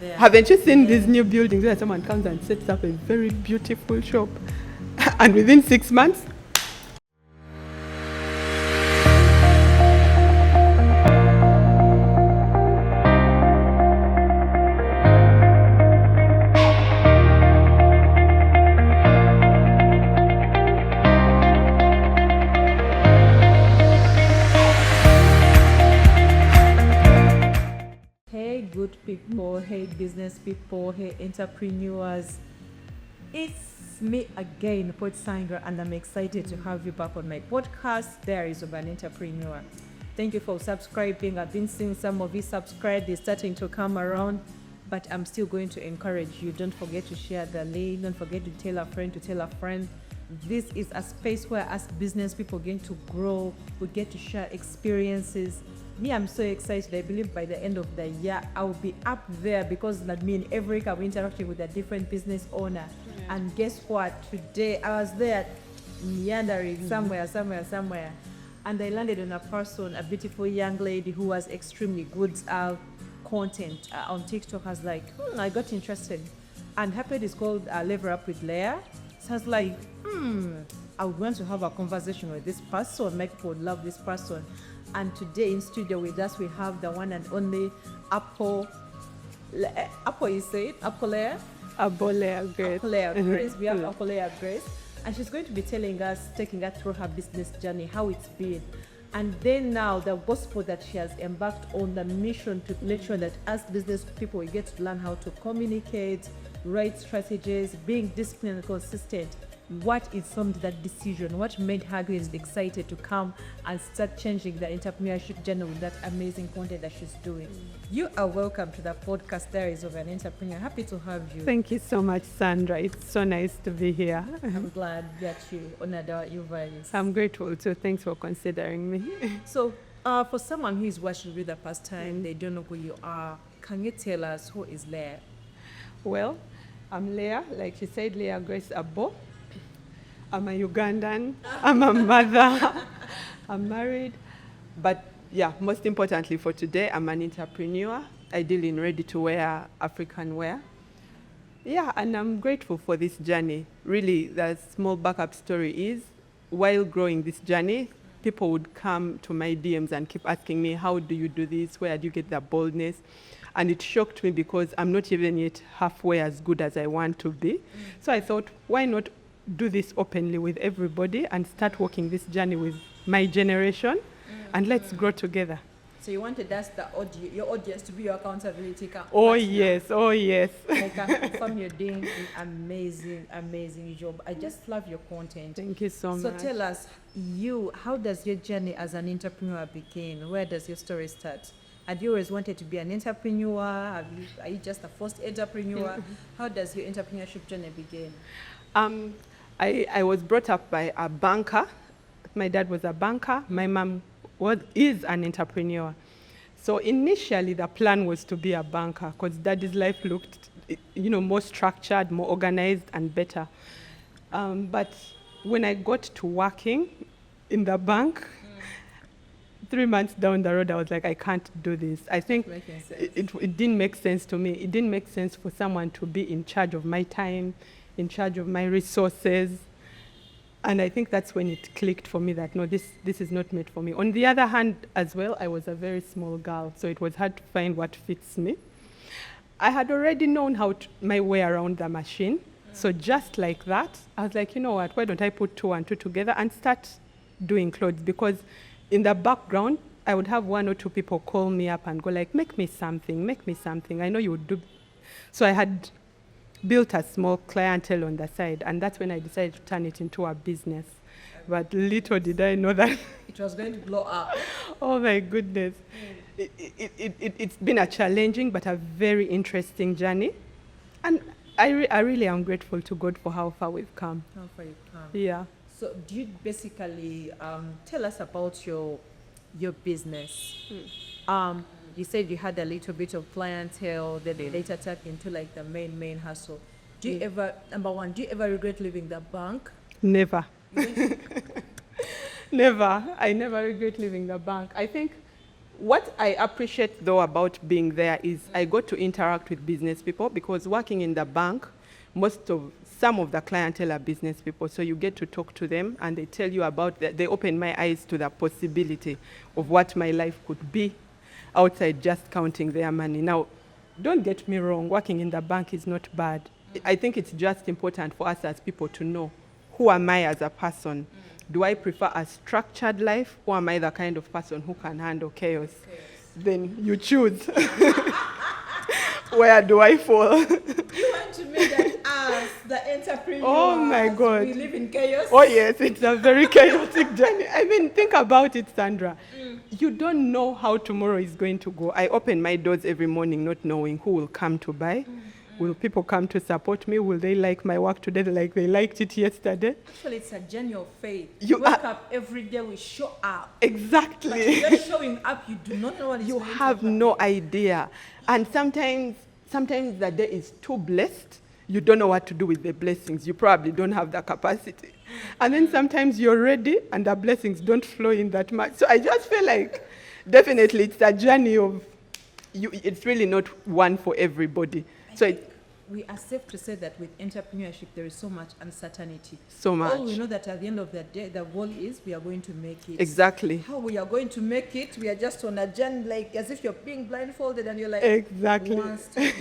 there. Haven't you seen these new buildings where someone comes and sets up a very beautiful shop and within 6 months? Hey, good people, hey, business people, hey, entrepreneurs. It's me again, Port Sandra, and I'm excited to have you back on my podcast, Diaries of an Entrepreneur. Thank you for subscribing. I've been seeing some of you subscribe. They're starting to come around, but I'm still going to encourage you. Don't forget to share the link. Don't forget to tell a friend to tell a friend. This is a space where us business people are going to grow. We get to share experiences. Me, I'm so excited. I believe by the end of the year, I'll be up there because that means every week I'm interacting with a different business owner. Yeah. And guess what? Today I was there meandering somewhere. And I landed on a person, a beautiful young lady who was extremely good content on TikTok. I was like, I got interested. And her page is called Level Up with Leah. So I was like, I want to have a conversation with this person. My people would love this person. And today in studio with us, we have the one and only Apo, you say it? Apo Leah? Apo Leah Grace. Apo Leah Grace. We have Apo Leah Grace. And she's going to be telling us, taking us through her business journey, how it's been. And then now the gospel that she has embarked on, the mission to make sure that as business people, we get to learn how to communicate, write strategies, being disciplined and consistent. What informed that decision? What made her excited to come and start changing the entrepreneurship journey with that amazing content that she's doing? You are welcome to the podcast Diaries of an Entrepreneur. Happy to have you. Thank you so much, Sandra. It's so nice to be here. I'm glad that you honored your values. I'm grateful too. Thanks for considering me. So, for someone who is watching you the first time, they don't know who you are. Can you tell us who is Leah? Well, I'm Leah, like she said, Leah Grace Apo. I'm a Ugandan, I'm a mother, I'm married, but yeah, most importantly for today, I'm an entrepreneur. I deal in ready-to-wear African wear. Yeah, and I'm grateful for this journey. Really, the small backup story is, while growing this journey, people would come to my DMs and keep asking me, how do you do this? Where do you get the boldness? And it shocked me because I'm not even yet halfway as good as I want to be. So I thought, why not do this openly with everybody and start walking this journey with my generation and let's grow together. So you wanted us, your audience, to be your accountability partner. Oh yes. I can confirm you're doing an amazing job. I just love your content. Thank you so much. So tell us, how does your journey as an entrepreneur begin? Where does your story start? Had you always wanted to be an entrepreneur? Are you just a first entrepreneur? How does your entrepreneurship journey begin? I was brought up by a banker. My dad was a banker. My mom is an entrepreneur. So initially the plan was to be a banker because daddy's life looked, more structured, more organized and better. But when I got to working in the bank, 3 months down the road, I was like, I can't do this. I think it didn't make sense to me. It didn't make sense for someone to be in charge of my time, in charge of my resources. And I think that's when it clicked for me that, no, this is not made for me. On the other hand, as well, I was a very small girl, so it was hard to find what fits me. I had already known my way around the machine. So just like that, I was like, you know what, why don't I put 2 and 2 together and start doing clothes? Because in the background, I would have 1 or 2 people call me up and go like, make me something. I know you would do. So I had built a small clientele on the side, and that's when I decided to turn it into a business. But little did I know that it was going to blow up. Oh my goodness. It's been a challenging but a very interesting journey. And I really am grateful to God for how far we've come. How far you've come. Yeah. So do you basically tell us about your business? You said you had a little bit of clientele, then they later tapped into like the main hustle. Do you ever, number one, do you ever regret leaving the bank? Never. Never. I never regret leaving the bank. I think What I appreciate though about being there is I got to interact with business people, because working in the bank, some of the clientele are business people, so you get to talk to them and they tell you about they open my eyes to the possibility of what my life could be outside just counting their money. Now, don't get me wrong, working in the bank is not bad. I think it's just important for us as people to know, who am I as a person? Do I prefer a structured life, or am I the kind of person who can handle chaos? Then you choose. Where do I fall? You want to make that us, the entrepreneurs, Oh my God. we live in chaos? Oh yes, it's a very chaotic journey. I mean, think about it, Sandra. You don't know how tomorrow is going to go. I open my doors every morning not knowing who will come to buy. Will people come to support me? Will they like my work today like they liked it yesterday? Actually, it's a journey of faith. You We wake up every day, we show up. Exactly. But just showing up, you do not know what is You going to have happen. no idea. And sometimes the day is too blessed. You don't know what to do with the blessings. You probably don't have the capacity. And then sometimes you're ready and the blessings don't flow in that much. So I just feel like definitely it's a journey of it's really not one for everybody. So we are safe to say that with entrepreneurship, there is so much uncertainty. So much. All we know that at the end of the day, the goal is we are going to make it. Exactly. How we are going to make it, we are just on a journey, like as if you're being blindfolded and you're like, Exactly. one step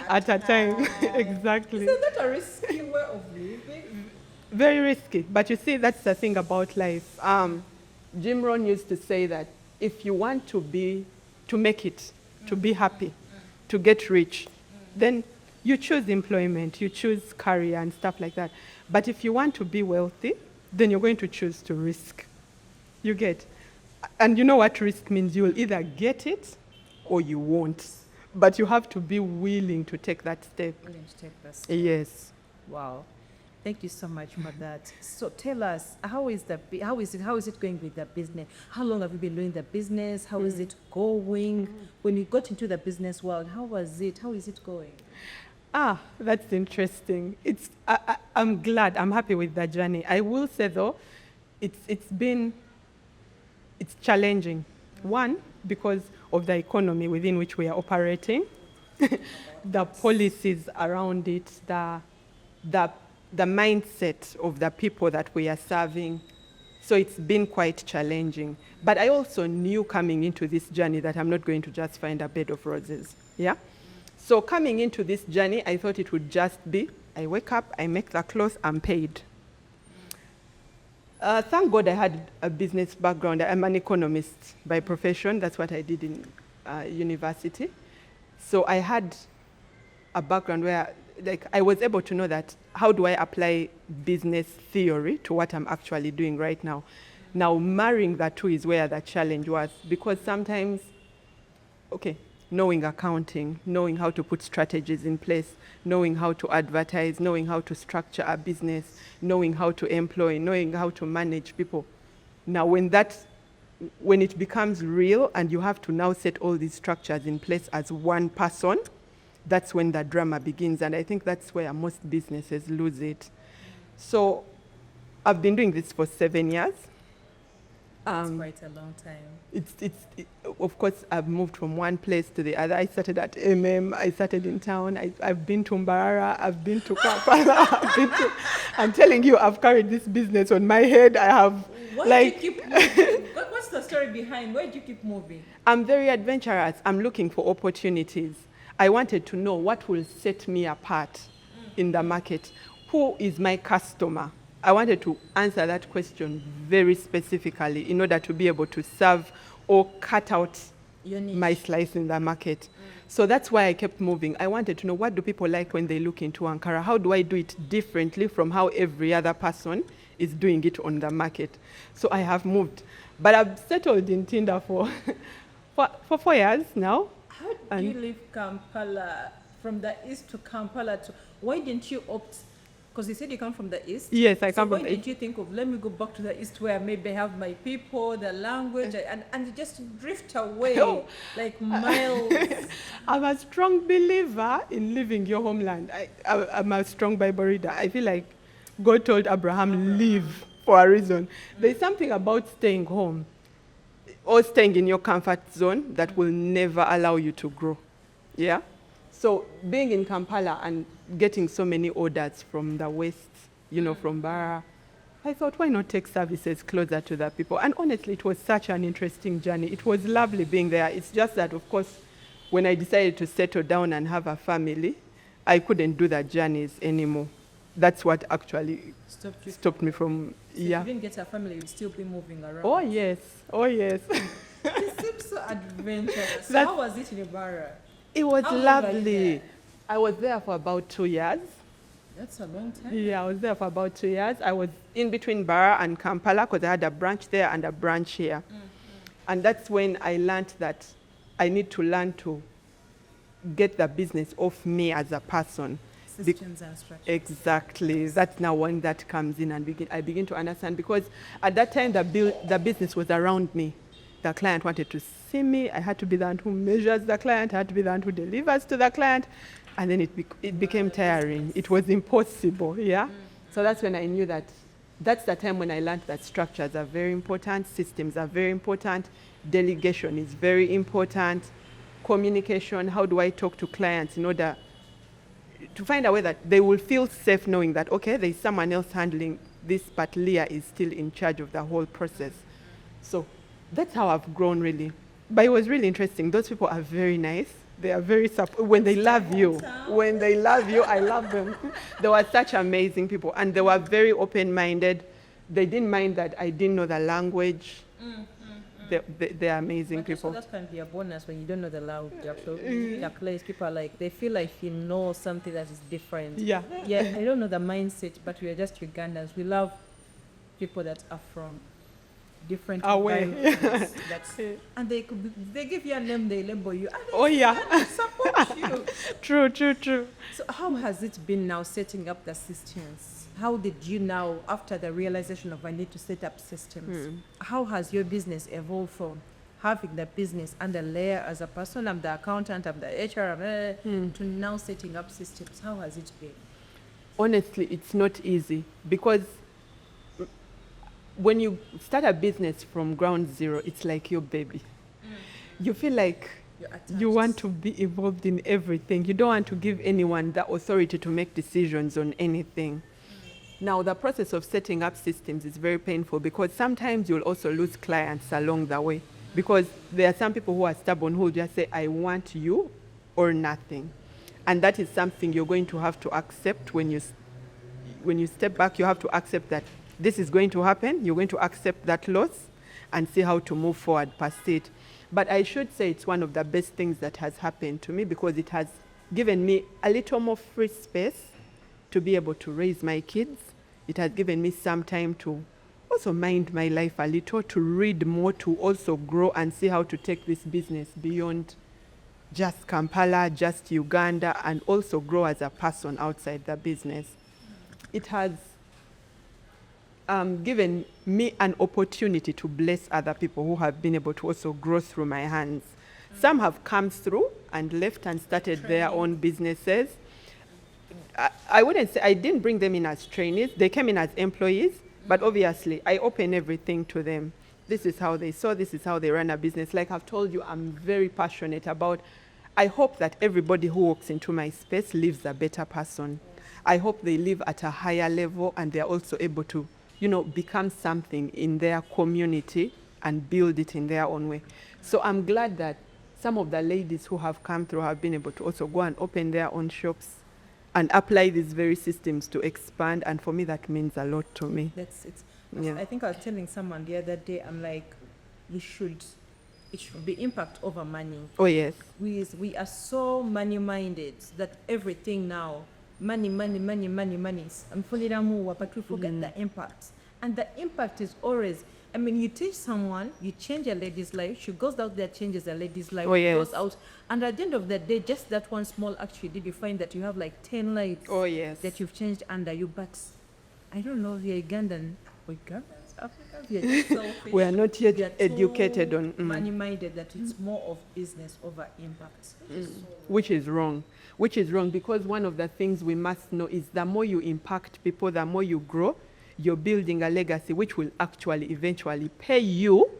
At a time. Exactly. Isn't that a risky way of living? Very risky. But you see, that's the thing about life. Jim Rohn used to say that if you want to make it, to be happy, to get rich, then you choose employment, you choose career and stuff like that. But if you want to be wealthy, then you're going to choose to risk. You get? And you know what risk means? You'll either get it or you won't. But you have to be willing to take that step. Willing to take that step. Yes. Wow. Thank you so much for that. So tell us, how is it going with the business? How long have you been doing the business? How is it going? When you got into the business world, how was it? How is it going? That's interesting. I'm glad. I'm happy with the journey. I will say though, it's challenging. One, because of the economy within which we are operating, the policies around it, the mindset of the people that we are serving. So it's been quite challenging. But I also knew coming into this journey that I'm not going to just find a bed of roses. Yeah? So coming into this journey, I thought it would just be, I wake up, I make the clothes, I'm paid. Thank God I had a business background. I'm an economist by profession. That's what I did in university. So I had a background where I was able to know that how do I apply business theory to what I'm actually doing right now. Now marrying the two is where the challenge was, because sometimes, knowing accounting, knowing how to put strategies in place, knowing how to advertise, knowing how to structure a business, knowing how to employ, knowing how to manage people. Now when it becomes real and you have to now set all these structures in place as one person, that's when the drama begins. And I think that's where most businesses lose it. So I've been doing this for 7 years. It's quite a long time. Of course, I've moved from one place to the other. I started at I started in town. I've been to Mbarara, I've been to Kampala, I'm telling you, I've carried this business on my head. I have, Why do you keep moving? What's the story behind? Why do you keep moving? I'm very adventurous. I'm looking for opportunities. I wanted to know what will set me apart in the market. Who is my customer? I wanted to answer that question very specifically in order to be able to serve or cut out my slice in the market. So that's why I kept moving. I wanted to know, what do people like when they look into Ankara? How do I do it differently from how every other person is doing it on the market? So I have moved. But I've settled in Tinder for 4 years now. How do you leave Kampala, from the east to Kampala to, why didn't you opt, because you said you come from the east? Yes, I come from the east. Why did you think of, let me go back to the east where maybe I have my people, the language, and just drift away like miles? I'm a strong believer in leaving your homeland. I'm a strong Bible reader. I feel like God told Abraham, leave for a reason. There's something about staying home. or staying in your comfort zone that will never allow you to grow. Yeah? So being in Kampala and getting so many orders from the West, from Bara, I thought, why not take services closer to the people? And honestly, it was such an interesting journey. It was lovely being there. It's just that, of course, when I decided to settle down and have a family, I couldn't do the journeys anymore. That's what actually stopped me from, So if you didn't get a family, you'd still be moving around. Oh, yes. It seems so adventurous. So how was it in Ibarra? It was How long were you lovely. there? I was there for about 2 years. That's a long time. Yeah, I was there for about 2 years. I was in between Bara and Kampala because I had a branch there and a branch here. And that's when I learned that I need to learn to get the business off me as a person. Systems and structures. Exactly. That's now when that comes in and I begin to understand, because at that time the business was around me. The client wanted to see me. I had to be the one who measures the client. I had to be the one who delivers to the client. And then it became tiring. It was impossible, yeah? So that's when I knew that's the time when I learned that structures are very important, systems are very important, delegation is very important, communication, how do I talk to clients in order to find a way that they will feel safe knowing that, okay, there's someone else handling this, but Leah is still in charge of the whole process. So that's how I've grown, really. But it was really interesting. Those people are very nice. They are very when they love you. When they love you, I love them. They were such amazing people, and they were very open-minded. They didn't mind that I didn't know the language. They're amazing people. That can be a bonus when you don't know the language. Place people are like, they feel like you know something that is different. Yeah. Yeah, I don't know the mindset, but we are just Ugandans. We love people that are from different environments. And they give you a name, they label you. And they support you. True. So how has it been now setting up the systems? How did you now, after the realization of I need to set up systems, how has your business evolved from having the business under Leah as a person, I'm the accountant, I'm the HR, to now setting up systems? How has it been? Honestly, it's not easy, because when you start a business from ground zero, it's like your baby. You feel like you want to be involved in everything. You don't want to give anyone the authority to make decisions on anything. Now, the process of setting up systems is very painful, because sometimes you'll also lose clients along the way, because there are some people who are stubborn who will just say, I want you or nothing. And that is something you're going to have to accept when you step back. You have to accept that this is going to happen. You're going to accept that loss and see how to move forward past it. But I should say it's one of the best things that has happened to me, because it has given me a little more free space to be able to raise my kids. It has given me some time to also mind my life a little, to read more, to also grow and see how to take this business beyond just Kampala, just Uganda, and also grow as a person outside the business. It has given me an opportunity to bless other people who have been able to also grow through my hands. Some have come through and left and started their own businesses. I wouldn't say I didn't bring them in as trainees. They came in as employees, but obviously I open everything to them. This is how they saw, this is how they run a business. Like I've told you, I'm very passionate about, I hope that everybody who walks into my space lives a better person. I hope they live at a higher level, and they're also able to, become something in their community and build it in their own way. So I'm glad that some of the ladies who have come through have been able to also go and open their own shops and apply these very systems to expand. And for me, that means a lot to me. That's it. Yeah. I think I was telling someone the other day, I'm like, it should be impact over money. Oh, yes. We are so money-minded that everything now, money. I'm fully but we forget the impact. And the impact is always, you teach someone, you change a lady's life, she goes out there, changes a lady's life, goes out, and at the end of the day, just that one small act you did, you find that you have like 10 lives that you've changed under you. But I don't know if you're Ugandan, Africans, we are just selfish. We are not yet educated on money-minded, that it's more of business over impact. Which is wrong, because one of the things we must know is the more you impact people, the more you grow, you're building a legacy which will actually eventually pay you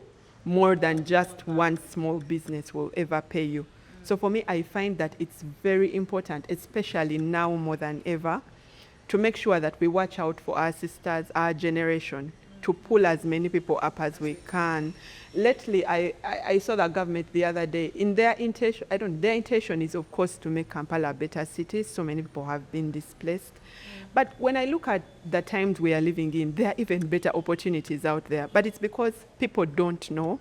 more than just one small business will ever pay you. So for me, I find that it's very important, especially now more than ever, to make sure that we watch out for our sisters, our generation, to pull as many people up as we can. Lately, I saw the government the other day. In their intention, their intention is, of course, to make Kampala a better city. So many people have been displaced. But when I look at the times we are living in, there are even better opportunities out there. But it's because people don't know.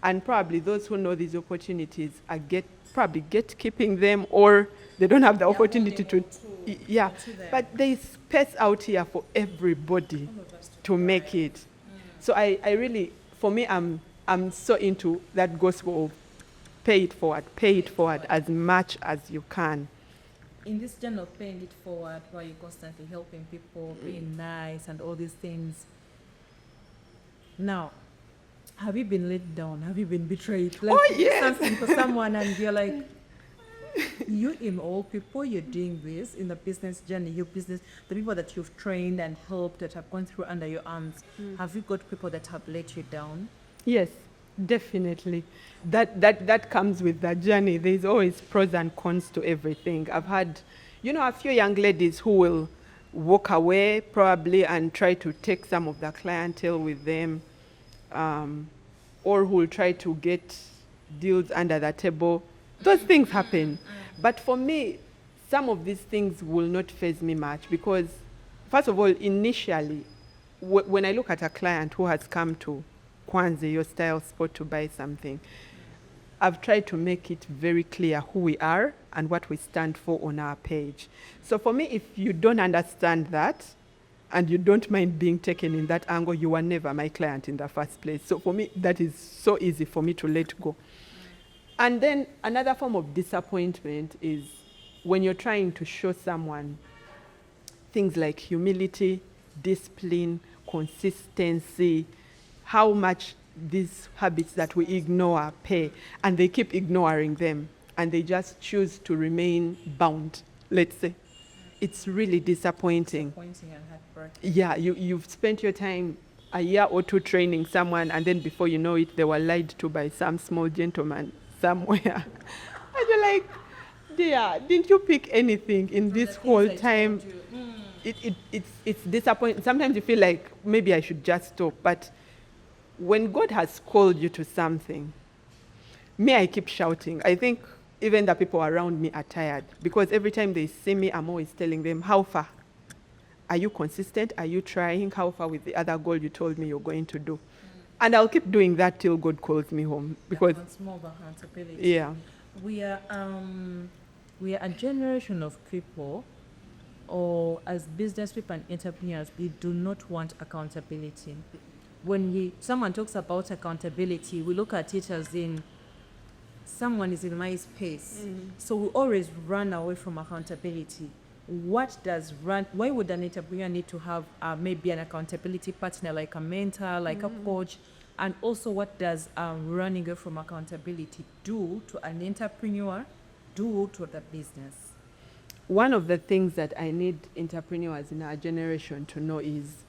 And probably those who know these opportunities are probably gatekeeping them, or they don't have the opportunity to. Yeah, but there is space out here for everybody to make it. So I really, for me, I'm so into that gospel of pay it forward as much as you can. In this journey of paying it forward, where you're constantly helping people, being nice and all these things. Now, have you been let down? Have you been betrayed? Like, oh, yes. Something for someone and you're like, you in all people, you're doing this in the business journey, your business, the people that you've trained and helped that have gone through under your arms, have you got people that have let you down? Yes, definitely. That comes with the journey. There's always pros and cons to everything. I've had, a few young ladies who will walk away probably and try to take some of the clientele with them, or who will try to get deals under the table. Those things happen. But for me, some of these things will not faze me much because, first of all, initially, when I look at a client who has come to Kwanze, your style spot, to buy something, I've tried to make it very clear who we are and what we stand for on our page. So for me, if you don't understand that and you don't mind being taken in that angle, you were never my client in the first place. So for me, that is so easy for me to let go. And then another form of disappointment is when you're trying to show someone things like humility, discipline, consistency, how much these habits that we ignore pay, and they keep ignoring them, and they just choose to remain bound, let's say. It's really disappointing. Disappointing and heartbreaking. Yeah, you've spent your time a year or two training someone, and then before you know it, they were lied to by some small gentleman somewhere. And you're like, dear, didn't you pick anything in this whole time? It's disappointing. Sometimes you feel like maybe I should just stop. But when God has called you to something, I keep shouting. I think even the people around me are tired because every time they see me, I'm always telling them, how far? Are you consistent? Are you trying? How far with the other goal you told me you're going to do? And I'll keep doing that till God calls me home. Because it's more about accountability. Yeah. We are a generation of people, or as business people and entrepreneurs, we do not want accountability. When someone talks about accountability, we look at it as in someone is in my space. So we always run away from accountability. Why would an entrepreneur need to have maybe an accountability partner, like a mentor, like a coach? And also, what does running away from accountability do to an entrepreneur, do to the business? One of the things that I need entrepreneurs in our generation to know is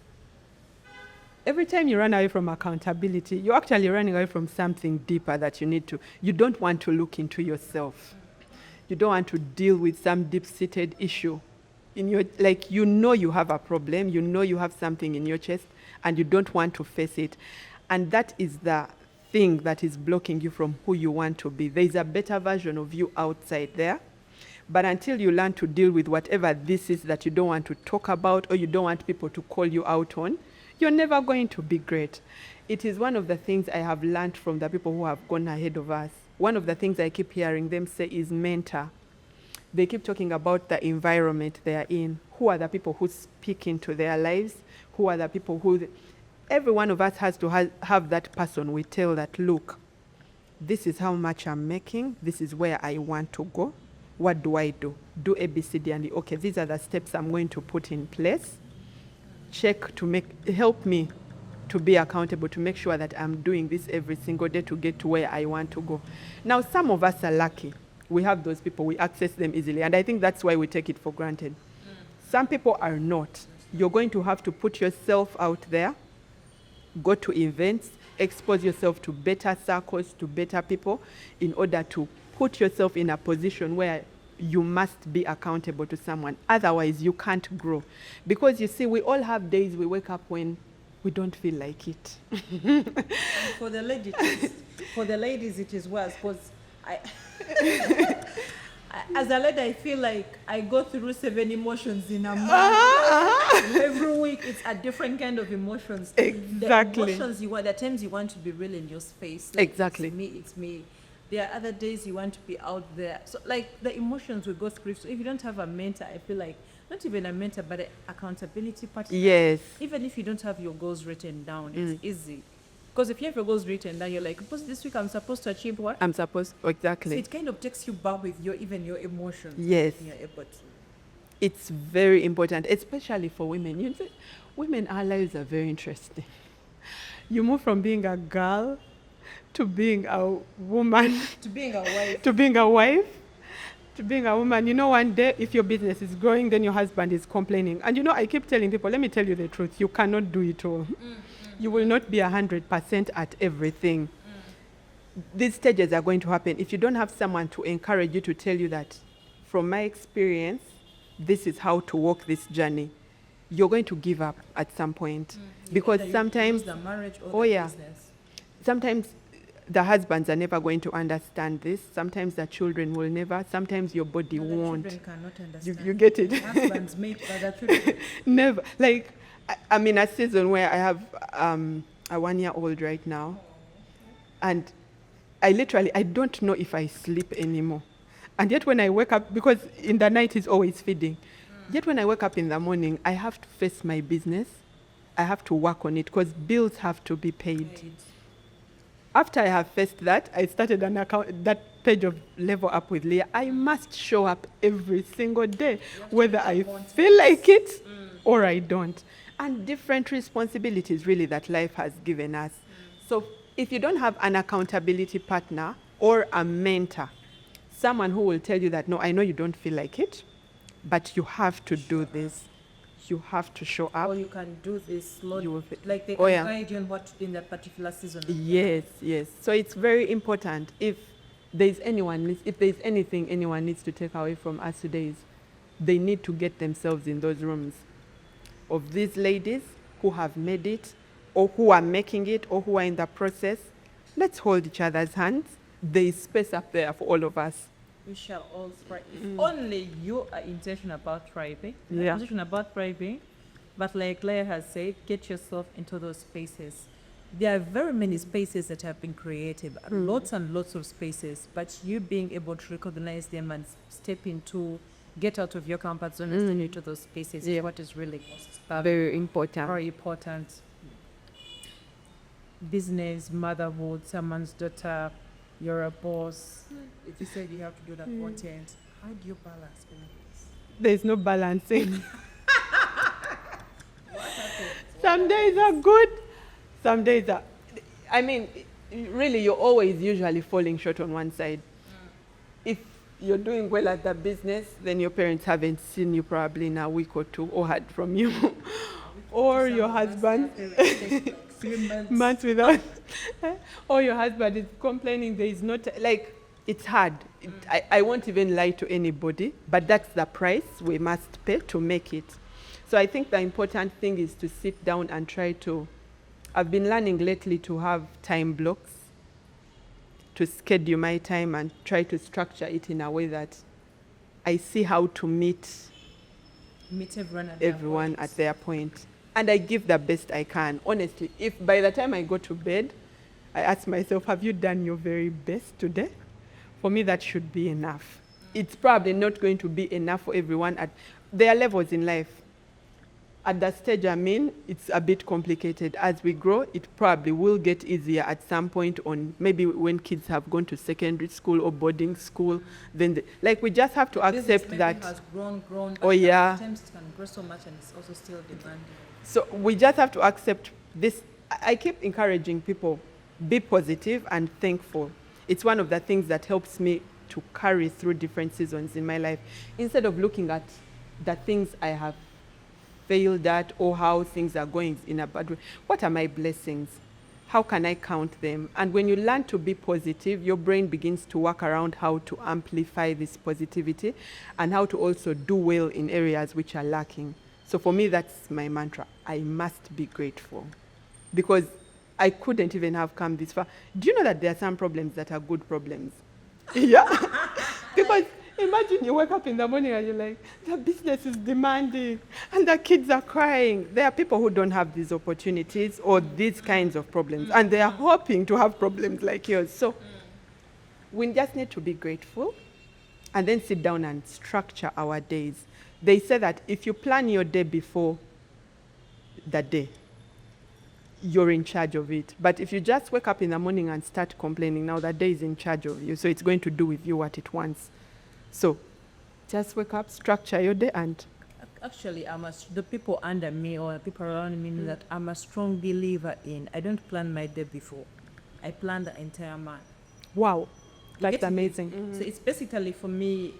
every time you run away from accountability, you're actually running away from something deeper that you don't want to look into yourself. You don't want to deal with some deep-seated issue. You have a problem, you have something in your chest, and you don't want to face it. And that is the thing that is blocking you from who you want to be. There is a better version of you outside there. But until you learn to deal with whatever this is that you don't want to talk about or you don't want people to call you out on, you're never going to be great. It is one of the things I have learned from the people who have gone ahead of us. One of the things I keep hearing them say is mentor. They keep talking about the environment they are in. Who are the people who speak into their lives? Who are the people who... Every one of us has to have that person we tell that, look, this is how much I'm making. This is where I want to go. What do I do? Do A, B, C, D, and E. Okay, these are the steps I'm going to put in place. Check to help me to be accountable, to make sure that I'm doing this every single day to get to where I want to go. Now, some of us are lucky. We have those people. We access them easily. And I think that's why we take it for granted. Some people are not. You're going to have to put yourself out there, go to events, expose yourself to better circles, to better people, in order to put yourself in a position where you must be accountable to someone. Otherwise, you can't grow. Because you see, we all have days we wake up when we don't feel like it. For the ladies, it is worse because as a lady, I feel like I go through 7 emotions in a month. Every week, it's a different kind of emotions. Exactly. The emotions you want, the times you want to be real in your space. Like, Exactly. It's me. There are other days you want to be out there. So, like, the emotions we go through. So, if you don't have a mentor, I feel like, not even a mentor, but an accountability partner. Yes. Even if you don't have your goals written down, it's easy. Because if you have your goals written down, you're like, because this week I'm supposed to achieve what? Exactly. So it kind of takes you back with your emotions. Yes. You're able to. It's very important, especially for women. You know, women, our lives are very interesting. You move from being a girl to being a woman. To being a wife. To being a wife. To being a woman. You know, one day, if your business is growing, then your husband is complaining. And you know, I keep telling people, let me tell you the truth, you cannot do it all. You will not be 100% at everything. These stages are going to happen. If you don't have someone to encourage you, to tell you that, from my experience, this is how to walk this journey, you're going to give up at some point. Because sometimes, the marriage or the business. Sometimes the husbands are never going to understand this. Sometimes the children will never. Sometimes your body won't. Children cannot understand. You get it? Husbands mate, but the children. Never. Like, I'm in a season where I have a 1-year-old right now. And I don't know if I sleep anymore. And yet when I wake up, because in the night he's always feeding. Yet when I wake up in the morning, I have to face my business. I have to work on it because bills have to be paid. After I have faced that, I started an account, that page of Level Up with Leah. I must show up every single day, whether I feel like it or I don't. And different responsibilities, really, that life has given us. So if you don't have an accountability partner or a mentor, someone who will tell you that, no, I know you don't feel like it, but you have to do this. You have to show up. Or you can do this slowly. Like they can guide you in what to do in that particular season. Yes. So it's very important. If there's anything anyone needs to take away from us today, is they need to get themselves in those rooms of these ladies who have made it, or who are making it, or who are in the process. Let's hold each other's hands. There is space up there for all of us. We shall all thrive. If only you are intentional about thriving. Yeah. Intentional about thriving. But like Leah has said, get yourself into those spaces. There are very many spaces that have been created, lots and lots of spaces, but you being able to recognize them and step into, get out of your comfort zone and step into those spaces is what is really most very important. Very important. Business, motherhood, someone's daughter, you're a boss. If you said you have to do that content, how do you balance all this? There's no balancing. Some days are good, some days are... I mean, really, you're always usually falling short on one side. If you're doing well at the business, then your parents haven't seen you probably in a week or two, or heard from you. Or your husband... months without, or your husband is complaining there is not, like, it's hard. I won't even lie to anybody, but that's the price we must pay to make it. So I think the important thing is to sit down and try to, I've been learning lately to have time blocks, to schedule my time and try to structure it in a way that I see how to meet everyone at their point. And I give the best I can. Honestly, if by the time I go to bed, I ask myself, have you done your very best today? For me, that should be enough. It's probably not going to be enough for everyone. There are levels in life. At that stage I'm in, it's a bit complicated. As we grow, it probably will get easier at some point, on maybe when kids have gone to secondary school or boarding school. Then, we just have to accept that. It has grown. Oh yeah. Sometimes it can grow so much, and it's also still demanding. So we just have to accept this. I keep encouraging people, be positive and thankful. It's one of the things that helps me to carry through different seasons in my life. Instead of looking at the things I have failed at or how things are going in a bad way, what are my blessings? how can I count them? And when you learn to be positive, your brain begins to work around how to amplify this positivity and how to also do well in areas which are lacking. So for me, that's my mantra. I must be grateful, because I couldn't even have come this far. Do you know that there are some problems that are good problems? Yeah. Because imagine you wake up in the morning and you're like, the business is demanding and the kids are crying. There are people who don't have these opportunities or these kinds of problems, and they are hoping to have problems like yours. So we just need to be grateful and then sit down and structure our days. They say that if you plan your day before the day, you're in charge of it. But if you just wake up in the morning and start complaining, now the day is in charge of you. So it's going to do with you what it wants. So just wake up, structure your day, and Actually, the people under me or people around me know that I'm a strong believer in, I don't plan my day before. I plan the entire month. wow, that's Get it? amazing. So it's basically for me,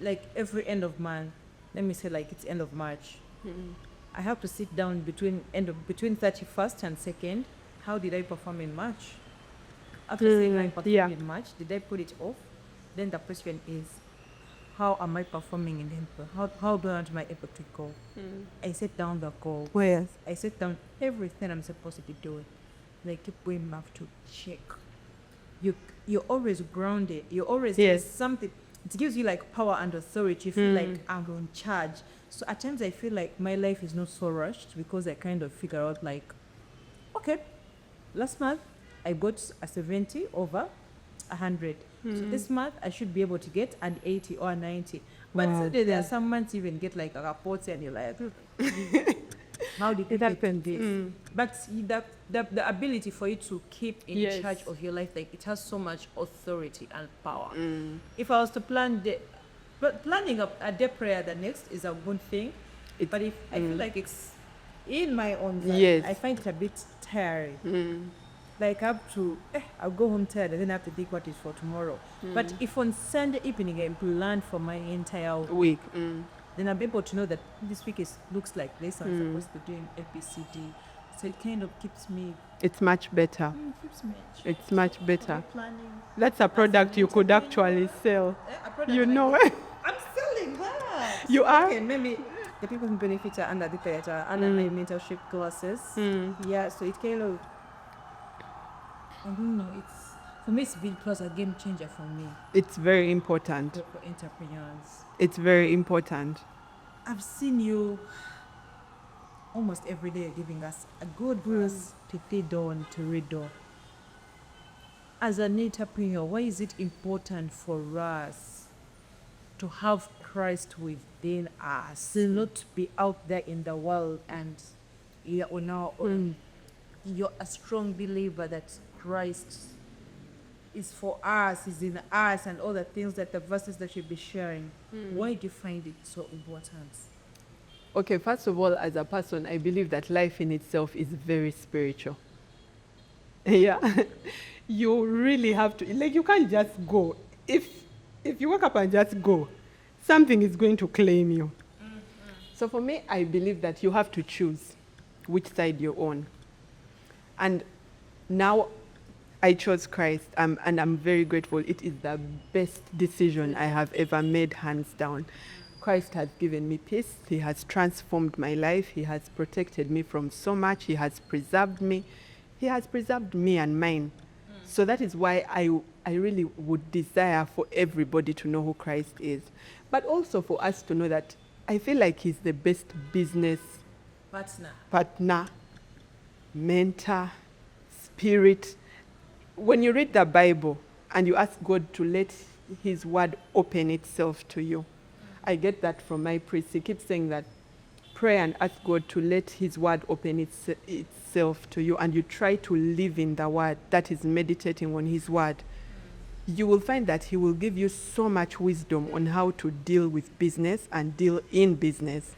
like every end of month, let me say like it's end of March. I have to sit down between 31st and 2nd. How did I perform in March? After saying I performed yeah. in March, did I put it off? Then the question is, how am I performing in April? How do I want my April to go? I set down the goal. Oh, yes. I set down everything I'm supposed to be doing. Like keep going back to check. You're always grounded. You always Yes. something. It gives you like power and authority. You feel like I'm in charge. So at times I feel like my life is not so rushed because I kind of figure out like, okay, last month I got a 70 over 100. So this month I should be able to get an 80 or a 90. But Wow. there are some months you even get like a 40 and you're like, how did you It get happens. this? But the ability for you to keep in Yes. charge of your life, like it has so much authority and power. If I was to planning a day prayer the next is a good thing. But if I feel like it's in my own life, Yes. I find it a bit tiring. Like I have to, I'll go home tired and then I have to think what is for tomorrow. But if on Sunday evening I plan for my entire week, Week. then I'll be able to know that this week looks like this. I'm supposed to be doing ABCD. So it kind of keeps me, It's much better. keeps me in check. It's much better. Planning. That's a product you could actually sell. A product You like know. this. I'm selling that. You are? Okay, maybe the people who benefit are under the theater, under my mentorship classes. Yeah, so it kind of, I don't know, for me it's been plus a game changer for me, It's very important. for entrepreneurs. It's very important. I've seen you almost every day giving us a good verse to feed on, to read on. As an entrepreneur, why is it important for us to have Christ within us, not be out there in the world and you're on our own? You're a strong believer that Christ is for us, is in us, and all the things that the verses that you'll be sharing. Why do you find it so important? Okay, first of all, as a person, I believe that life in itself is very spiritual. Yeah. You really have to, like, you can't just go. If you wake up and just go, something is going to claim you. So for me, I believe that you have to choose which side you're on. And now I chose Christ, and I'm very grateful. It is the best decision I have ever made, hands down. Christ has given me peace. He has transformed my life. He has protected me from so much. He has preserved me. He has preserved me and mine. So that is why I really would desire for everybody to know who Christ is. But also for us to know that I feel like he's the best business partner, mentor, spirit. When you read the Bible and you ask God to let his word open itself to you, I get that from my priest. He keeps saying that pray and ask God to let his word open itself to you, and you try to live in the word, that is meditating on his word. You will find that he will give you so much wisdom on how to deal with business and deal in business.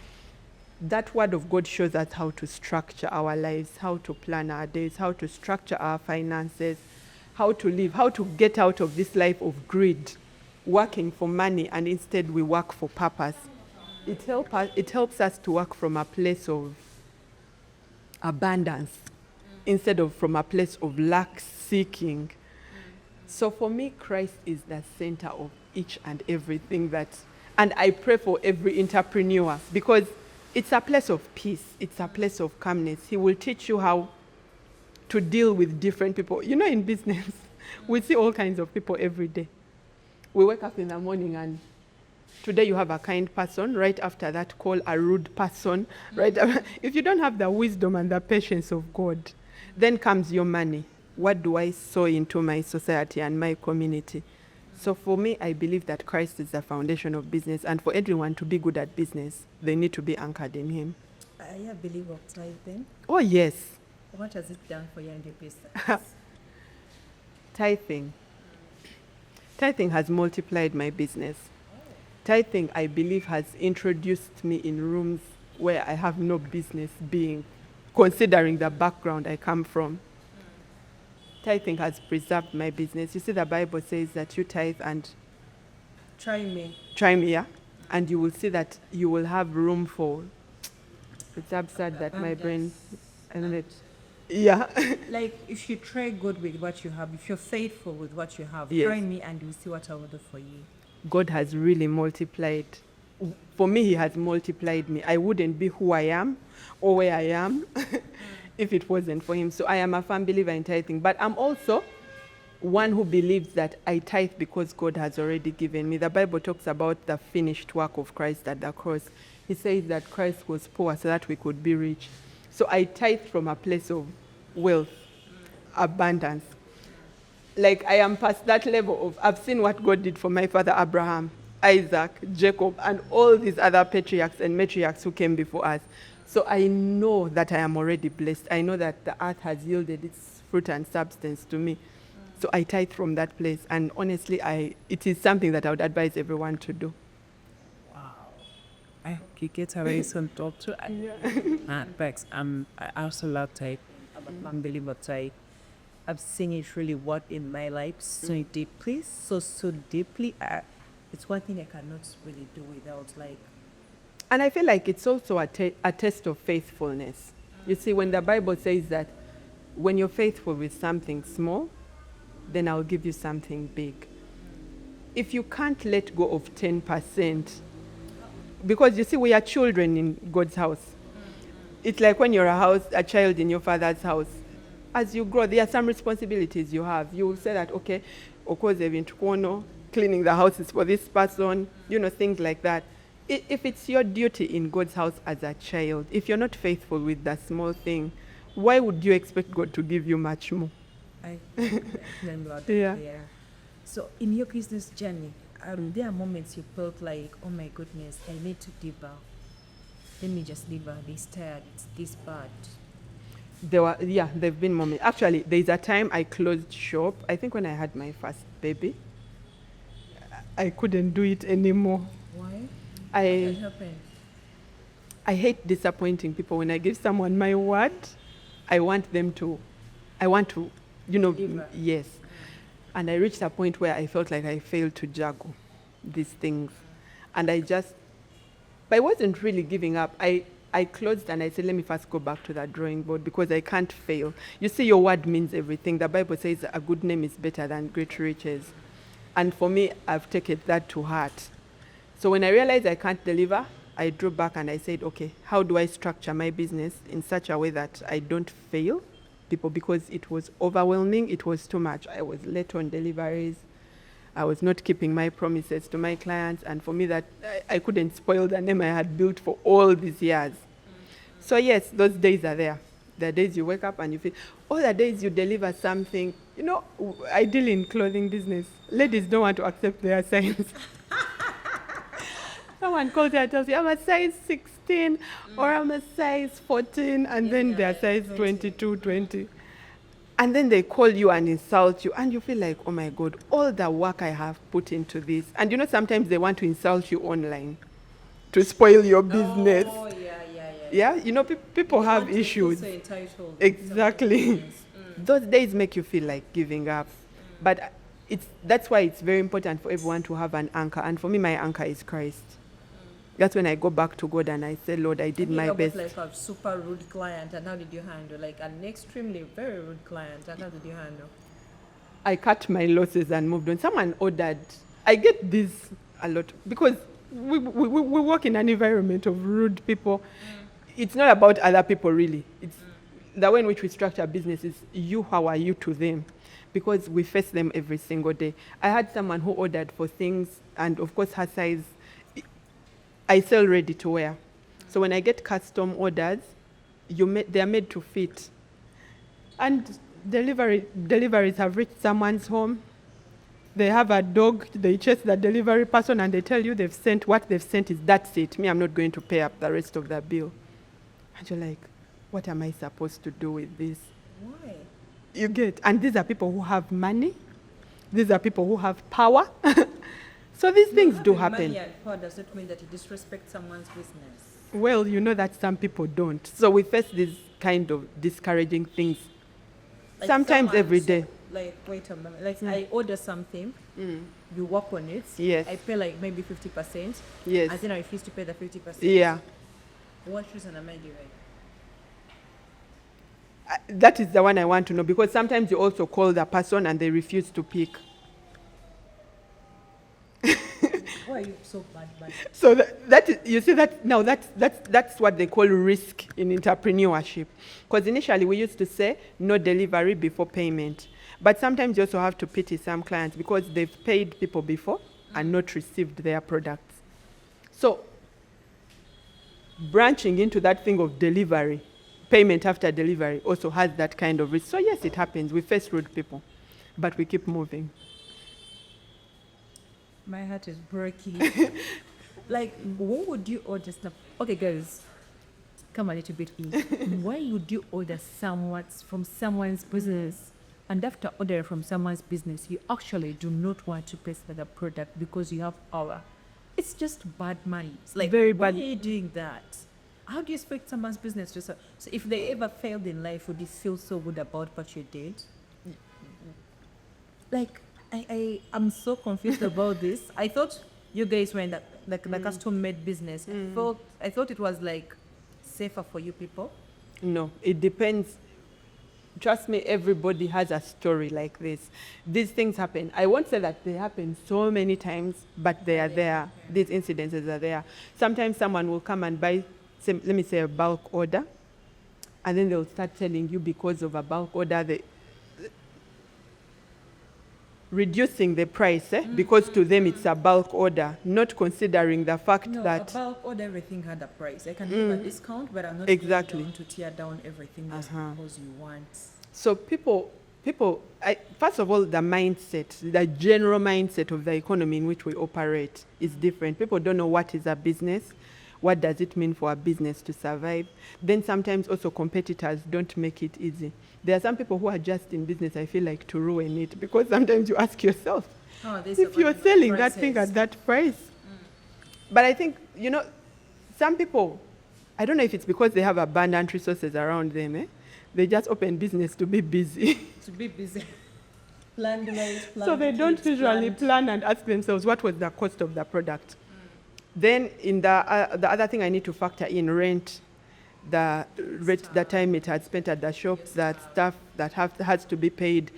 That word of God shows us how to structure our lives, how to plan our days, how to structure our finances, how to live, how to get out of this life of greed, working for money, and instead we work for purpose. It helps us to work from a place of abundance. instead of from a place of lack seeking. So for me, Christ is the center of each and everything and I pray for every entrepreneur, because it's a place of peace. It's a place of calmness. He will teach you how to deal with different people. You know, in business, we see all kinds of people every day. We wake up in the morning and today you have a kind person. Right after that, call a rude person. Right? If you don't have the wisdom and the patience of God, then comes your money. What do I sow into my society and my community? So for me, I believe that Christ is the foundation of business, and for everyone to be good at business, they need to be anchored in him. Are you a believer of tithing? Oh, yes. What has it done for you and your business? Tithing. Tithing has multiplied my business. Tithing, I believe, has introduced me in rooms where I have no business being, considering the background I come from. Tithing has preserved my business. You see, the Bible says that you tithe and Try me. yeah, and you will see that you will have room for. It's absurd that my brain, and it, yeah. Like, if you try good with what you have, if you're faithful with what you have, Yes. try me and you'll see what I will do for you. God has really multiplied. For me, he has multiplied me. I wouldn't be who I am or where I am if it wasn't for him. So I am a firm believer in tithing. But I'm also one who believes that I tithe because God has already given me. The Bible talks about the finished work of Christ at the cross. He says that Christ was poor so that we could be rich. So I tithe from a place of wealth, abundance. Like, I am past that level of, I've seen what God did for my father Abraham, Isaac, Jacob, and all these other patriarchs and matriarchs who came before us. So I know that I am already blessed. I know that the earth has yielded its fruit and substance to me. So I tithe from that place. And honestly, it is something that I would advise everyone to do. I hope you get away some talk to. Bex, I also love type. I'm a unbeliever type. I've seen it really work in my life so deeply, so deeply. It's one thing I cannot really do without, like. And I feel like it's also a test of faithfulness. You see, when the Bible says that when you're faithful with something small, then I'll give you something big. If you can't let go of 10%, because you see, we are children in God's house. It's like when you're a child in your father's house. As you grow, there are some responsibilities you have. You will say that, okay, cleaning the house is for this person, things like that. If it's your duty in God's house as a child, if you're not faithful with that small thing, why would you expect God to give you much more? Yeah. So in your business journey, there are moments you felt like, oh my goodness, I need to give up. Let me just leave out. This tired, it's this bad. There've been moments. Actually, there's a time I closed shop. I think when I had my first baby, I couldn't do it anymore. Why? I What happened? I hate disappointing people. When I give someone my word, I want to, Deliver. yes. And I reached a point where I felt like I failed to juggle these things. And but I wasn't really giving up. I closed and I said, let me first go back to that drawing board because I can't fail. You see, your word means everything. The Bible says a good name is better than great riches. And for me, I've taken that to heart. So when I realized I can't deliver, I drew back and I said, okay, how do I structure my business in such a way that I don't fail people? Because it was overwhelming. It was too much. I was late on deliveries. I was not keeping my promises to my clients. And for me, that I couldn't spoil the name I had built for all these years. So yes, those days are there. The days you wake up and you feel, all the days you deliver something. I deal in clothing business. Ladies don't want to accept their size. Someone calls you and tells you, I'm a size 16 or I'm a size 14, and then they're size 22, 20. And then they call you and insult you, and you feel like, oh my God, all the work I have put into this. And sometimes they want to insult you online to spoil your business. Oh, Yeah, people have issues. Exactly. Those days make you feel like giving up. But that's why it's very important for everyone to have an anchor. And for me, my anchor is Christ. That's when I go back to God and I say, Lord, I did my best. Like a super rude client, and how did you handle? Like an extremely very rude client, and how did you handle? I cut my losses and moved on. Someone ordered. I get this a lot because we work in an environment of rude people. It's not about other people really. It's the way in which we structure business is you, how are you to them? Because we face them every single day. I had someone who ordered for things, and of course her size, I sell ready to wear. So when I get custom orders, they're made to fit. And deliveries have reached someone's home. They have a dog, they chase the delivery person and they tell you what they've sent is that's it. Me, I'm not going to pay up the rest of the bill. And you're like, what am I supposed to do with this? Why? You get, and these are people who have money. These are people who have power. So these things do happen. Money and power does not mean that you disrespect someone's business. Well, you know that some people don't. So we face these kind of discouraging things. Like Sometimes every day. Like, wait a moment. Like, I order something, you work on it. Yes. I pay like maybe 50%. Yes. And then I refuse to pay the 50%. Yeah. What reason am I doing? That is the one I want to know, because sometimes you also call the person and they refuse to pick. Why are you so bad? So you see that's what they call risk in entrepreneurship. Because initially we used to say no delivery before payment. But sometimes you also have to pity some clients because they've paid people before and not received their products. So branching into that thing of delivery, payment after delivery also has that kind of risk. So yes, it happens. We face rude people, but we keep moving. My heart is breaking. Like, what would you order stuff? Okay, guys, come a little bit in. Why would you order from someone's business, and after ordering from someone's business, you actually do not want to pay for the product because you have power? It's just bad money. It's like, very why bad. are you doing that? How do you expect someone's business to? So if they ever failed in life, would you feel so good about what you did? Like, I'm so confused about this. I thought you guys were in the custom-made business. I thought it was like safer for you people. No, it depends. Trust me, everybody has a story like this. These things happen. I won't say that they happen so many times, but they are there. These incidences are there. Sometimes someone will come and buy, let me say, a bulk order, and then they'll start telling you because of a bulk order, reducing the price, because to them it's a bulk order, not considering the fact that... No, a bulk order, everything had a price. I can give a discount, but I'm not exactly going to tear down everything just because you want. So people, first of all, the mindset, the general mindset of the economy in which we operate is different. People don't know what is a business. What does it mean for a business to survive? Then sometimes also competitors don't make it easy. There are some people who are just in business, I feel like, to ruin it, because sometimes you ask yourself, if you're selling that thing at that price. But I think, some people, I don't know if it's because they have abundant resources around them, they just open business to be busy. To be busy. Plan life, plan so they don't usually plan and ask themselves, what was the cost of the product? Then in the other thing I need to factor in, rent, the time it had spent at the shop, that stuff that has to be paid,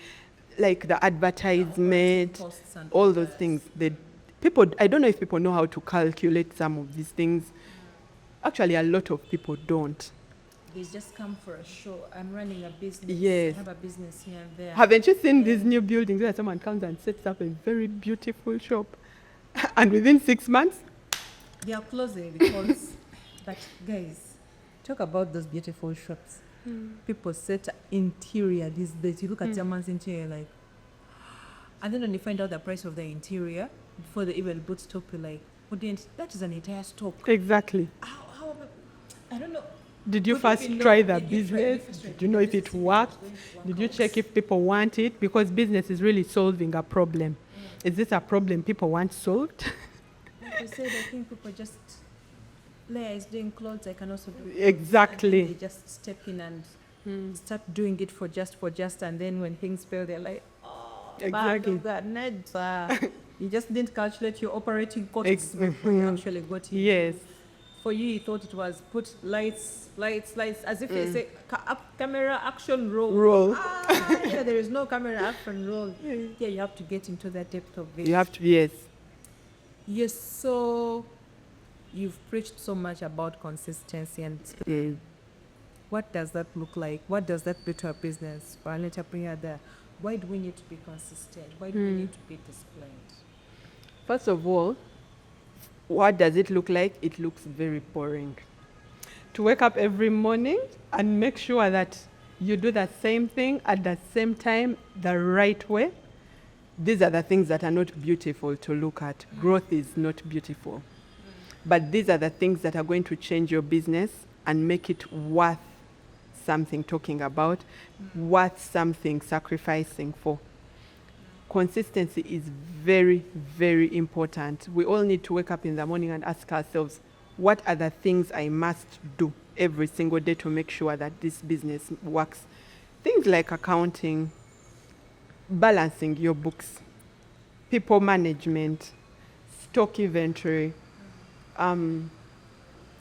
like the advertisement, all those things. I don't know if people know how to calculate some of these things. Actually, a lot of people don't. They just come for a show. I'm running a business. Yes. I have a business here and there. Haven't you seen these new buildings where someone comes and sets up a very beautiful shop, and within 6 months, they are closing because, but guys, talk about those beautiful shops. People set interior these days. You look at someone's interior like, and then when you find out the price of the interior before they even bootstrap, you're like, that is an entire stock. Exactly. How I don't know. Did you first try the business? Did you know if it worked? Did you check if people want it? Because business is really solving a problem. Is this a problem people want solved? Like I said, I think people just, Leah is doing clothes, I can also do it. Exactly. They just step in and start doing it for just, and then when things fail, they're like, exactly. You just didn't calculate your operating costs before you actually got it. Yes. For you, you thought it was put lights, as if you say camera action roll. Roll. Yeah, there is no camera action roll. Yeah, you have to get into that depth of it. You have to, yes. Yes, so you've preached so much about consistency, and what does that look like? What does that do to a business for an entrepreneur there? Why do we need to be consistent? Why do we need to be disciplined? First of all, what does it look like? It looks very boring. To wake up every morning and make sure that you do the same thing at the same time, the right way, these are the things that are not beautiful to look at. Growth is not beautiful. But these are the things that are going to change your business and make it worth something talking about, worth something sacrificing for. Consistency is very, very important. We all need to wake up in the morning and ask ourselves, what are the things I must do every single day to make sure that this business works? Things like accounting, balancing your books, people management, stock inventory,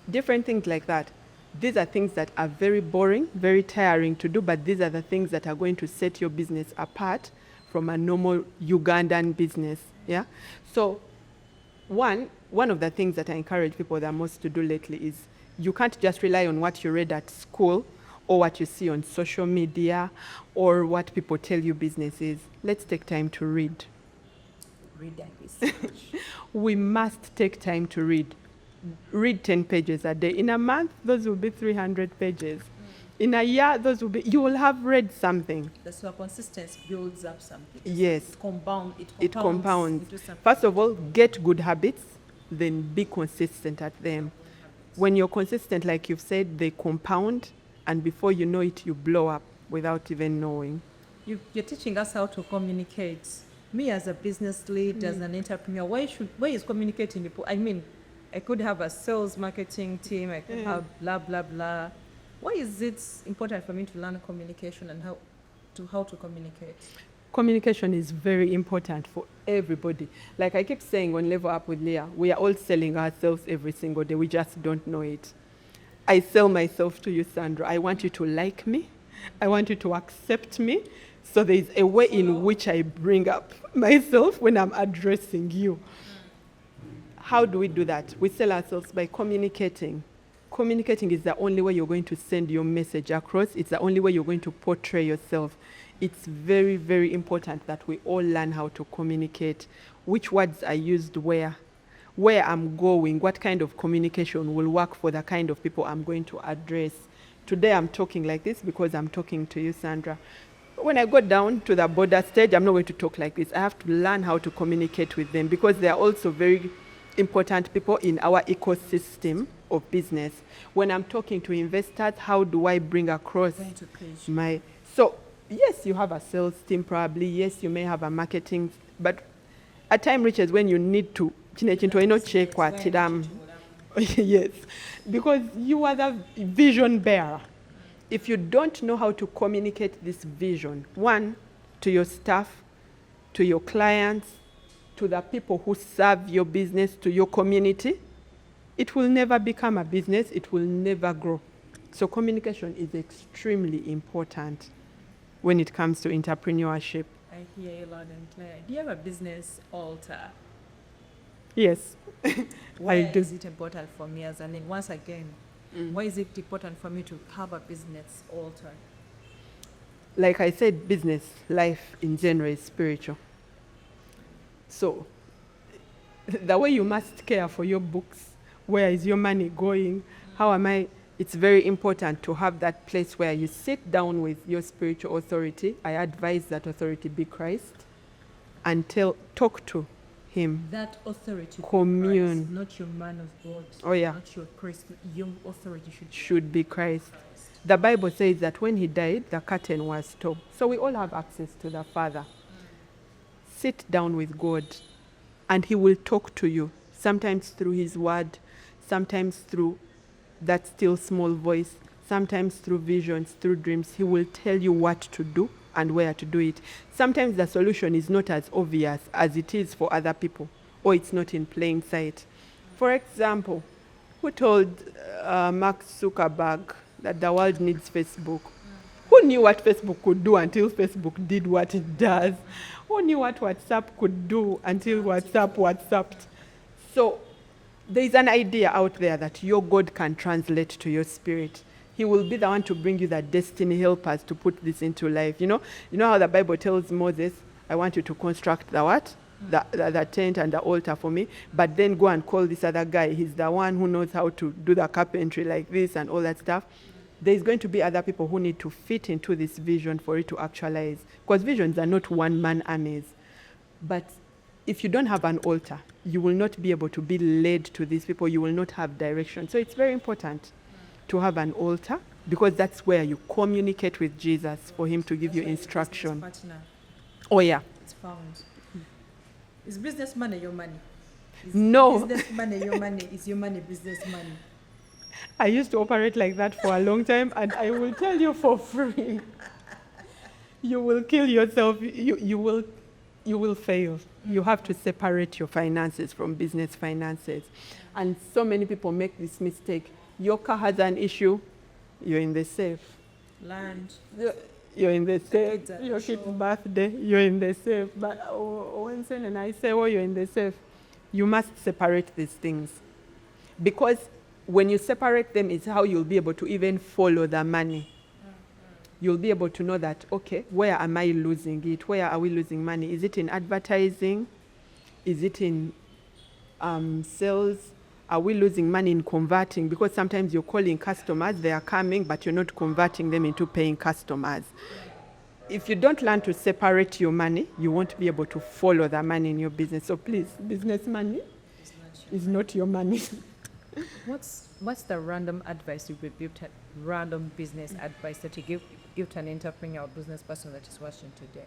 different things like that. These are things that are very boring, very tiring to do, but these are the things that are going to set your business apart from a normal Ugandan business. Yeah. So one of the things that I encourage people the most to do lately is you can't just rely on what you read at school or what you see on social media or what people tell you business is. Let's take time to read. Read and research. We must take time to read. Read 10 pages a day. In a month, those will be 300 pages. In a year, you will have read something. That's why consistency builds up something. Yes. It compounds. First of all, get good habits, then be consistent at them. When you're consistent, like you've said, they compound, and before you know it, you blow up without even knowing. You're teaching us how to communicate. Me as a business lead, as an entrepreneur, why is communicating important? I mean, I could have a sales marketing team, I could have blah, blah, blah. Why is it important for me to learn communication and how to communicate? Communication is very important for everybody. Like I keep saying on Level Up with Leah, we are all selling ourselves every single day. We just don't know it. I sell myself to you, Sandra. I want you to like me. I want you to accept me. So there is a way in which I bring up myself when I'm addressing you. How do we do that? We sell ourselves by communicating. Communicating is the only way you're going to send your message across. It's the only way you're going to portray yourself. It's very, very important that we all learn how to communicate. Which words are used where I'm going, what kind of communication will work for the kind of people I'm going to address. Today I'm talking like this because I'm talking to you, Sandra. When I go down to the border stage, I'm not going to talk like this. I have to learn how to communicate with them because they are also very important people in our ecosystem of business. When I'm talking to investors, how do I bring across my... So, yes, you have a sales team probably. Yes, you may have a marketing, but a time reaches when you need to check what yes, because you are the vision bearer. If you don't know how to communicate this vision, one, to your staff, to your clients, to the people who serve your business, to your community, it will never become a business, it will never grow. So communication is extremely important when it comes to entrepreneurship. I hear you loud and clear. Do you have a business altar? Yes. Why I do. is it important for me as an once again, why is it important for me to have a business altar? Like I said, business, life in general is spiritual. So the way you must care for your books, where is your money going? How am I? It's very important to have that place where you sit down with your spiritual authority. I advise that authority be Christ and talk to him. That authority commune. Christ, not your man of God. Oh yeah. Not your Christ. Your authority should be Christ. The Bible says that when he died, the curtain was torn. So we all have access to the Father. Sit down with God and he will talk to you, sometimes through his word, sometimes through that still small voice, sometimes through visions, through dreams. He will tell you what to do and where to do it. Sometimes the solution is not as obvious as it is for other people, or it's not in plain sight. For example, who told Mark Zuckerberg that the world needs Facebook? Who knew what Facebook could do until Facebook did what it does? Who knew what WhatsApp could do until WhatsApp WhatsApped? So there's an idea out there that your God can translate to your spirit. He will be the one to bring you the destiny helpers to put this into life. You know how the Bible tells Moses, I want you to construct the what? The tent and the altar for me, but then go and call this other guy. He's the one who knows how to do the carpentry like this and all that stuff. There's going to be other people who need to fit into this vision for it to actualize. Because visions are not one-man armies. But if you don't have an altar, you will not be able to be led to these people. You will not have direction. So it's very important to have an altar, because that's where you communicate with Jesus for him to give you instruction. Oh, yeah. It's found. Is business money your money? Is No. Business money your money? Is your money business money? I used to operate like that for a long time, and I will tell you for free, you will kill yourself. You will fail. You have to separate your finances from business finances. And so many people make this mistake. Your car has an issue, you're in the safe. Land. You're in the safe. kids are Your kid's sure. birthday, you're in the safe. But when Sen and I say, oh, you're in the safe, you must separate these things. Because when you separate them, it's how you'll be able to even follow the money. You'll be able to know that, okay, where am I losing it? Where are we losing money? Is it in advertising? Is it in sales? Are we losing money in converting? Because sometimes you're calling customers, they are coming, but you're not converting them into paying customers. If you don't learn to separate your money, you won't be able to follow the money in your business. So please, business money is not your money. What's the random advice you would give to random business advice that you give to an entrepreneur or business person that is watching today?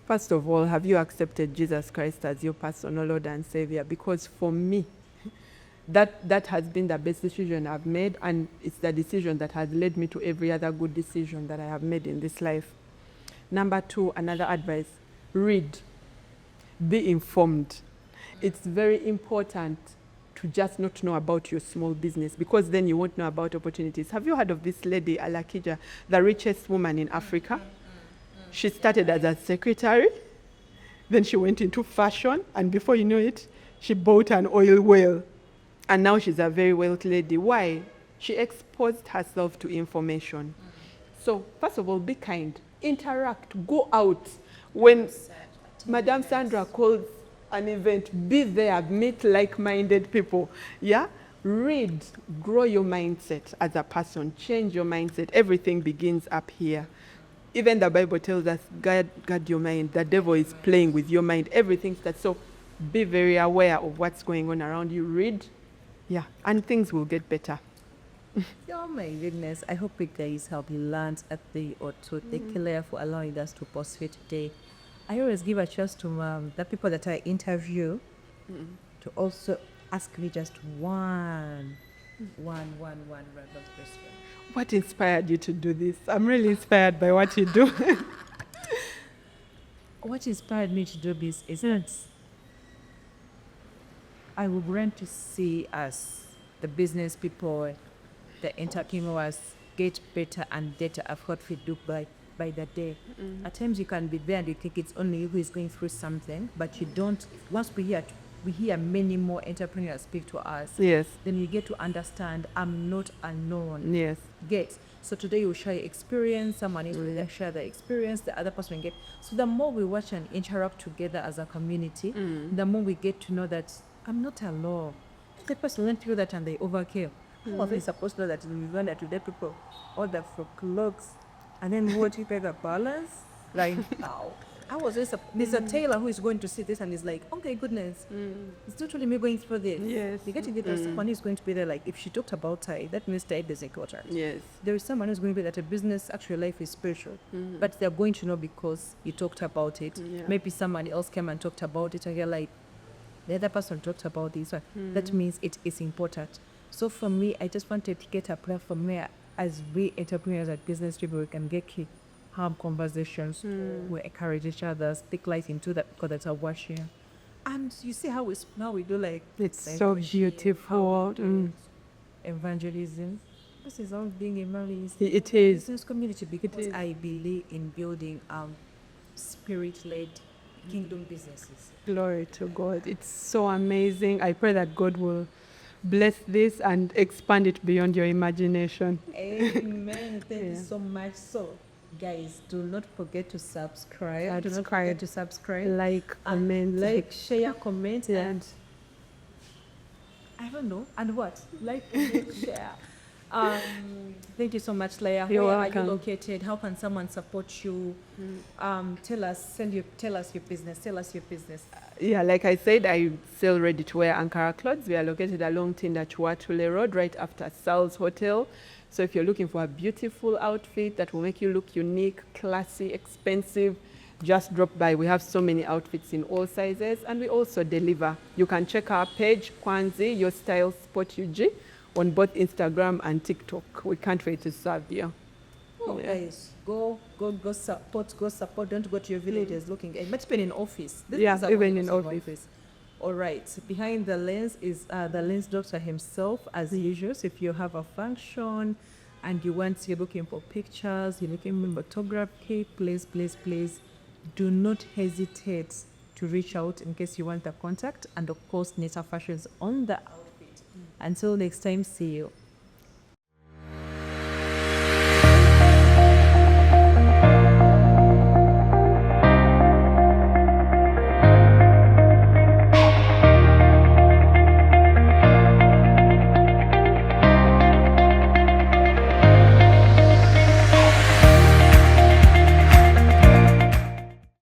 First of all, have you accepted Jesus Christ as your personal Lord and Savior? Because for me, that has been the best decision I've made, and it's the decision that has led me to every other good decision that I have made in this life. Number 2, another advice, read. Be informed. It's very important to just not know about your small business, because then you won't know about opportunities. Have you heard of this lady, Alakija, the richest woman in Africa? She started as a secretary, then she went into fashion, and before you know it, she bought an oil well. And now she's a very wealthy lady. Why? She exposed herself to information. So, first of all, be kind. Interact. Go out. When Madame Sandra calls an event, be there. Meet like-minded people. Yeah? Read. Grow your mindset as a person. Change your mindset. Everything begins up here. Even the Bible tells us, guard your mind. The devil is playing with your mind. Everything starts. So, be very aware of what's going on around you. Read. Yeah, and things will get better. Oh my goodness. I hope you guys have learned a thing or two. Thank you, Leah, for allowing us to post it today. I always give a chance to the people that I interview to also ask me just one random question. What inspired you to do this? I'm really inspired by what you do. What inspired me to do this is that I would want to see us, the business people, the entrepreneurs, get better and better at what we do by the day. At times you can be there and you think it's only you who is going through something, but you don't. Once we hear many more entrepreneurs speak to us, Yes. then you get to understand I'm not alone. Yes. Get. So today you share your experience, someone else will share their experience, the other person will get. So the more we watch and interact together as a community, the more we get to know that I'm not alone. The person went through that and they overcame. How are they supposed to know that we went there to let people order for clothes and then what you pay the balance? Like, wow. I was just there's a tailor who is going to see this and is like, okay, goodness, it's not really me going through this. Yes. You get to get someone who's going to be there, like, if she talked about tie, that means tie doesn't got her. Yes. There is someone who's going to be that a business, actually life is spiritual, but they're going to know because you talked about it. Yeah. Maybe somebody else came and talked about it and you're like, the other person talked about this one. That means it is important. So for me, I just wanted to get a platform where as we entrepreneurs and business people, we can get key. have conversations. We encourage each other, stick light into that because that's our washing. And you see how now we do like It's so beautiful. evangelism. This is all being a Mali It is. business community because is. I believe in building spirit-led kingdom businesses. Glory to God. It's so amazing. I pray that God will bless this and expand it beyond your imagination. Amen. Thank you Yeah. so much. So, guys, do not forget to subscribe. Do not Subscribe. forget to subscribe. Like, And comment, like, share, comment, Yeah. and I don't know. And what? Like, comment, share. Thank you so much, Leah. You're Where welcome. are you located? How can someone support you? Tell us your business. Tell us your business. Yeah, like I said, I sell ready-to-wear Ankara clothes. We are located along Tindachwatule Road, right after Sal's Hotel. So if you're looking for a beautiful outfit that will make you look unique, classy, expensive, just drop by. We have so many outfits in all sizes, and we also deliver. You can check our page, Kwanzi, Your Style Sport UG, on both Instagram and TikTok. We can't wait to serve you. Oh, Yeah. guys, go support. Don't go to your villages looking. It might be in office. Yeah, is our even in boss office. All right. Behind the lens is the lens doctor himself, as usual. So if you have a function and you're looking for pictures, you're looking for photography, please, do not hesitate to reach out in case you want the contact. And of course, Neta Fashions on the outfit. Until next time, see you.